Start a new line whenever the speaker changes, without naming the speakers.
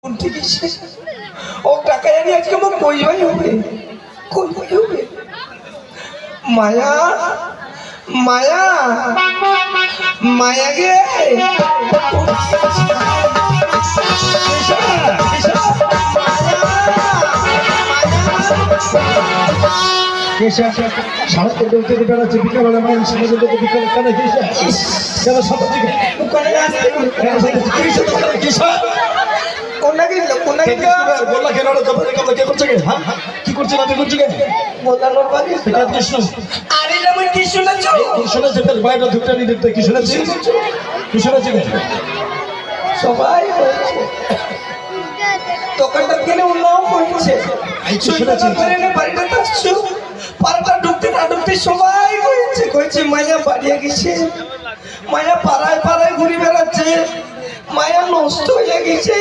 ও টাকা জানি আজকে আমার কই ভাই হবে, কই ভাই হবে। মায়া মায়া মায়া গে
সারা করতে বেড়াচ্ছে বিকালবেলা মায়ের সঙ্গে বিকালে কেন কেন সব
ওখানে আসতে
বললা কেন কে করছে কে হ্যাঁ কি করছে না করছে কে কৃষ্ণ
আরে যেমন কি শুনেছ
শুনেছে তার বাইরে দুটা নিয়ে দেখতে কি শুনেছি কি শুনেছি
সবাই হয়েছে দোকানটা কিনে অন্যও হয়েছে বাড়িটা আসছো পাড়াটা ঢুকতে না ঢুকতে সবাই হয়েছে মায়া বাড়িয়ে গেছে, মায়া পাড়ায় পাড়ায় ঘুরে বেড়াচ্ছে, মায়া নষ্ট হয়ে গেছে।